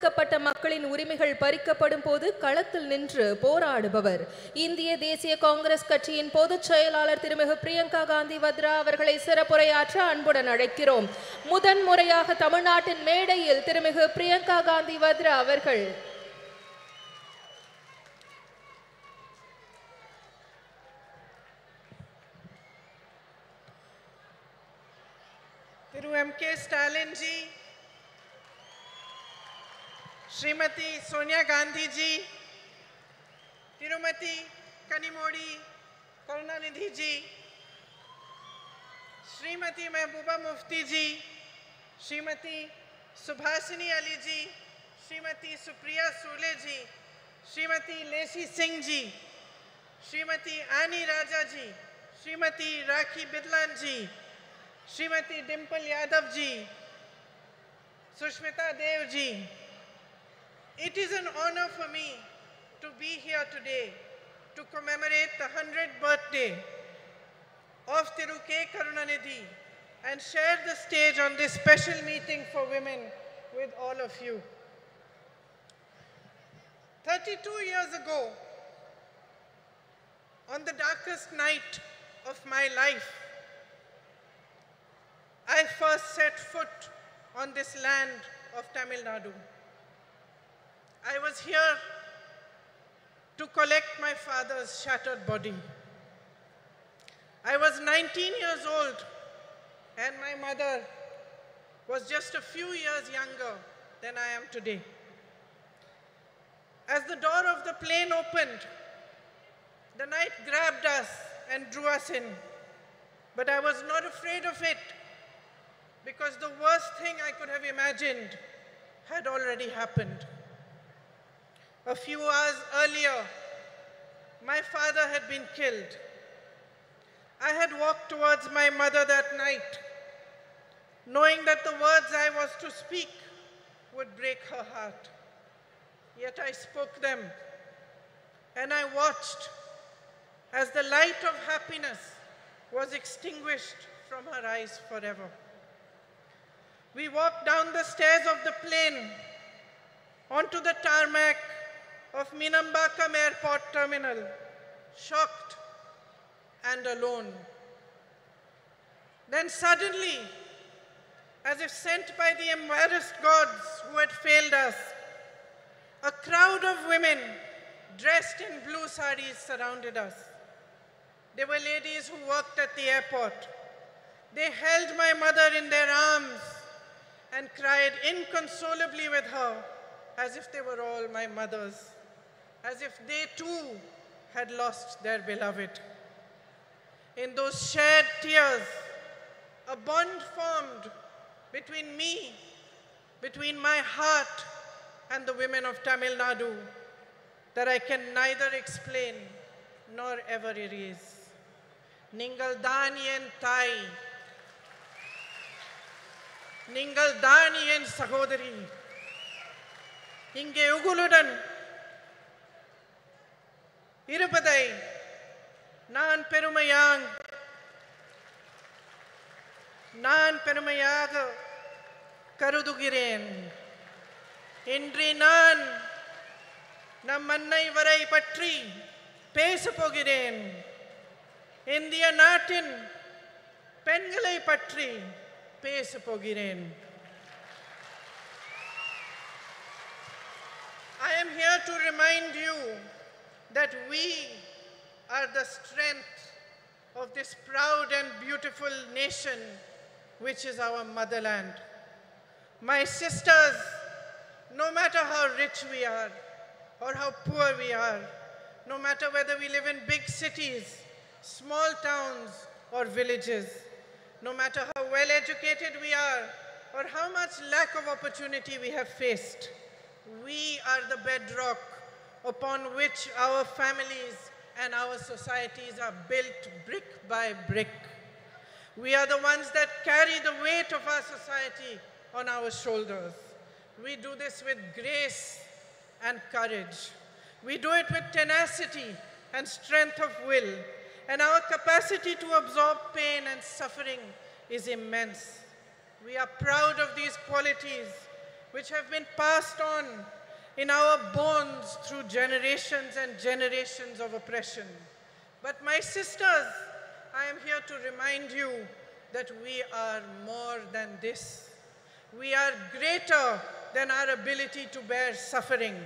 ஒடுக்கப்பட்ட மக்களின் உரிமைகள் பறிக்கப்படும் போது களத்தில் நின்று போராடுபவர். இந்திய தேசிய காங்கிரஸ் கட்சியின் பொதுச் செயலாளர் திருமிகு பிரியங்கா காந்தி வத்ரா அவர்களை சிறப்புரையாற்ற அன்புடன் அழைக்கிறோம். முதன்முறையாக தமிழ்நாட்டின் மேடையில் திருமிகு பிரியங்கா காந்தி வத்ரா அவர்கள். Thiru M.K. Stalin ji, Srimati Sonia Gandhi ji, Tirumati Kanimozhi Karunanidhi ji, Srimati Mehbooba Mufti ji, Srimati Subhasini Ali ji, Srimati Supriya Sule ji, Srimati Lacey Singh ji, Srimati Annie Raja ji, Srimati Rakhi Bidlan ji, Srimati Dimple Yadav ji, Sushmita Dev ji. It is an honor for me to be here today to commemorate the 100th birthday of Thiru K. Karunanidhi and share the stage on this special meeting for women with all of you. 32 years ago, on the darkest night of my life, I first set foot on this land of Tamil Nadu. I was here to collect my father's shattered body. I was 19 years old and my mother was just a few years younger than I am today. As the door of the plane opened, the night grabbed us and drew us in. But I was not afraid of it, because the worst thing I could have imagined had already happened. A few hours earlier, my father had been killed. I had walked towards my mother that night, knowing that the words I was to speak would break her heart. Yet I spoke them, and I watched as the light of happiness was extinguished from her eyes forever. We walked down the stairs of the plane onto the tarmac of Minambakam Airport Terminal, shocked and alone. Then suddenly, as if sent by the embarrassed gods who had failed us, a crowd of women dressed in blue saris surrounded us. They were ladies who worked at the airport. They held my mother in their arms and cried inconsolably with her, as if they were all my mothers, as if they too had lost their beloved. In those shared tears, a bond formed between me, between my heart and the women of Tamil Nadu, that I can neither explain nor ever erase. Ningal Daniyen Thai, நீங்கள் தான் என் சகோதரி. இங்கே உங்களுடன் இருப்பதை நான் பெருமையாக கருதுகிறேன். இன்று நான் நம் அன்னை வரை பற்றி பேசப் போகிறேன். இந்திய நாட்டின் பெண்களை பற்றி பேசப் போகிறேன். I am here to remind you that we are the strength of this proud and beautiful nation, which is our motherland. My sisters, no matter how rich we are or how poor we are, no matter whether we live in big cities, small towns, or villages, no matter how well educated we are or how much lack of opportunity we have faced, we are the bedrock upon which our families and our societies are built brick by brick. We are the ones that carry the weight of our society on our shoulders. We do this with grace and courage. We do it with tenacity and strength of will. And our capacity to absorb pain and suffering is immense. We are proud of these qualities which have been passed on in our bones through generations and generations of oppression. But my sisters, I am here to remind you that we are more than this. We are greater than our ability to bear suffering.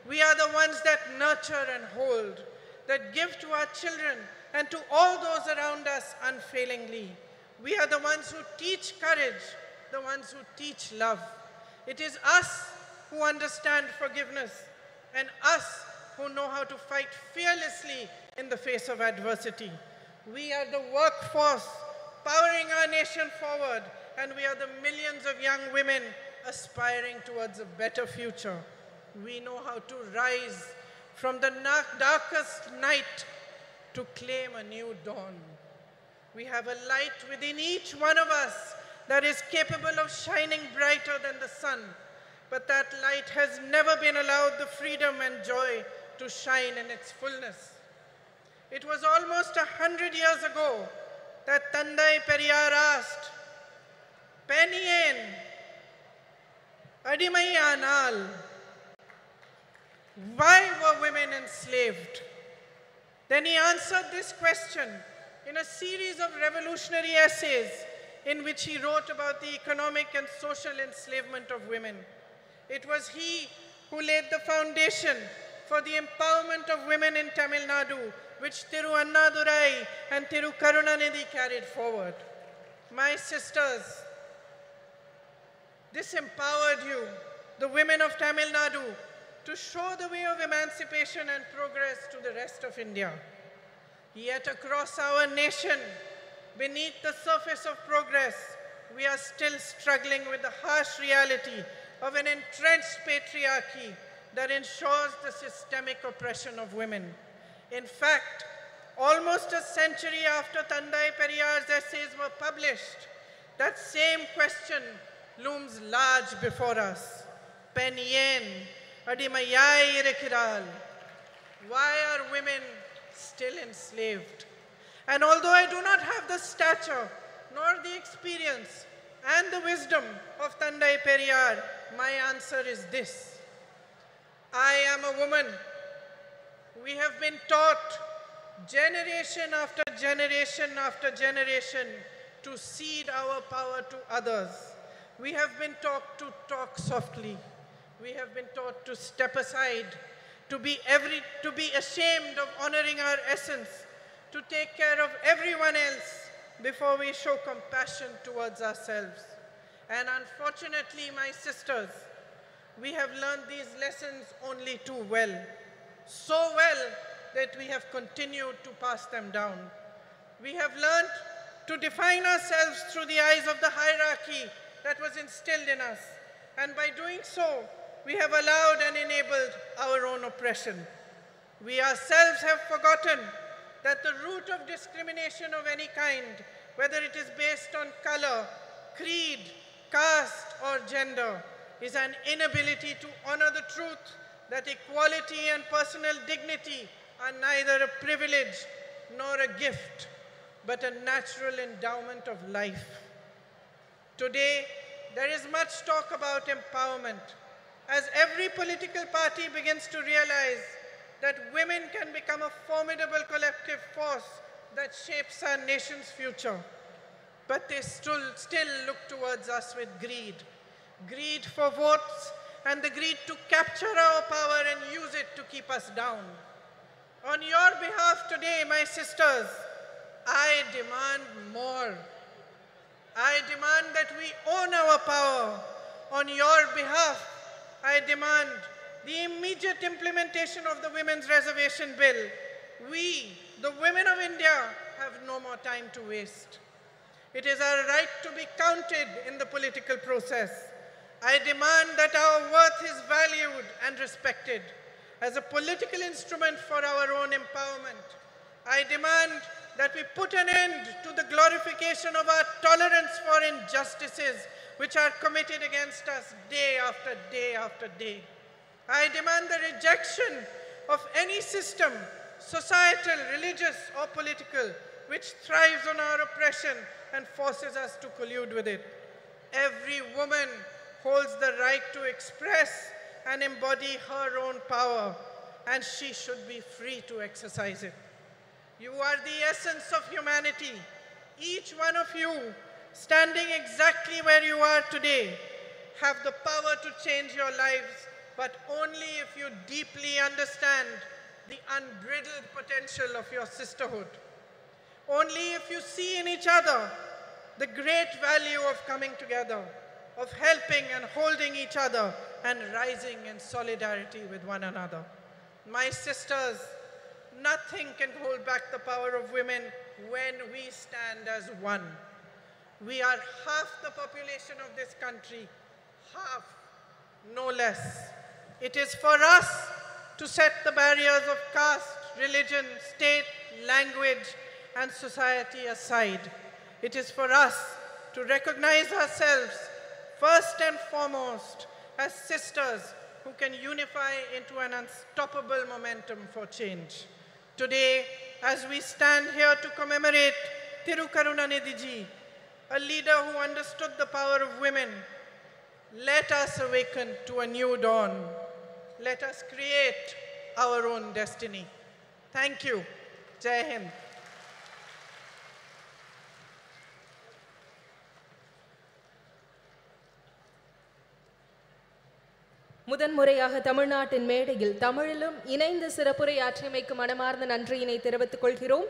We are the ones that nurture and hold, that give to our children and to all those around us unfailingly. We are the ones who teach courage, the ones who teach love. It is us who understand forgiveness and us who know how to fight fearlessly in the face of adversity. We are the workforce powering our nation forward, and we are the millions of young women aspiring towards a better future. We know how to rise from the darkest night to claim a new dawn. We have a light within each one of us that is capable of shining brighter than the sun, but that light has never been allowed the freedom and joy to shine in its fullness. It was almost 100 years ago that Tandai Periyar asked, "Penien, Adimai Anal," why were women enslaved? Then he answered this question in a series of revolutionary essays in which he wrote about the economic and social enslavement of women. It was he who laid the foundation for the empowerment of women in Tamil Nadu, which Thiru Annadurai and Thiru Karunanidhi carried forward. My sisters, this empowered you, the women of Tamil Nadu, to show the way of emancipation and progress to the rest of India. Yet across our nation, beneath the surface of progress, we are still struggling with the harsh reality of an entrenched patriarchy that ensures the systemic oppression of women. In fact, almost a century after Tandai Periyar's essays were published, that same question looms large before us. Penien, Adimayai Rekiral. Why are women still enslaved? And although I do not have the stature, nor the experience, and the wisdom of Tandai Periyar, my answer is this. I am a woman. We have been taught generation after generation after generation to cede our power to others. We have been taught to talk softly. We have been taught to step aside, to be ashamed of honoring our essence, to take care of everyone else before we show compassion towards ourselves. And unfortunately, my sisters, we have learned these lessons only too well. So well that we have continued to pass them down. We have learned to define ourselves through the eyes of the hierarchy that was instilled in us. And by doing so, we have allowed and enabled our own oppression. We ourselves have forgotten that the root of discrimination of any kind, whether it is based on color, creed, caste, or gender, is an inability to honor the truth that equality and personal dignity are neither a privilege nor a gift, but a natural endowment of life. Today, there is much talk about empowerment, as every political party begins to realize that women can become a formidable collective force that shapes our nation's future. But they still look towards us with greed. Greed for votes and the greed to capture our power and use it to keep us down. On your behalf today, my sisters, I demand more. I demand that we own our power. On your behalf, I demand the immediate implementation of the Women's Reservation Bill. We, the women of India, have no more time to waste. It is our right to be counted in the political process. I demand that our worth is valued and respected as a political instrument for our own empowerment. I demand that we put an end to the glorification of our tolerance for injustices which are committed against us day after day after day. I demand the rejection of any system, societal, religious, or political, which thrives on our oppression and forces us to collude with it. Every woman holds the right to express and embody her own power, and she should be free to exercise it. You are the essence of humanity. Each one of you, standing exactly where you are today, have the power to change your lives, but only if you deeply understand the unbridled potential of your sisterhood. Only if you see in each other the great value of coming together, of helping and holding each other and rising in solidarity with one another. My sisters, nothing can hold back the power of women when we stand as one. We are half the population of this country, half, no less. It is for us to set the barriers of caste, religion, state, language, and society aside. It is for us to recognize ourselves first and foremost as sisters who can unify into an unstoppable momentum for change. Today, as we stand here to commemorate Karunanidhi ji, a leader who understood the power of women, let us awaken to a new dawn. Let us create our own destiny. Thank you. Jai Hind. முதன்முறையாக தமிழ்நாட்டின் மேடையில் தமிழிலும் இணைந்து சிறப்புரையாற்றியமைக்கு மனமார்ந்த நன்றியினை தெரிவித்துக் கொள்கிறோம்.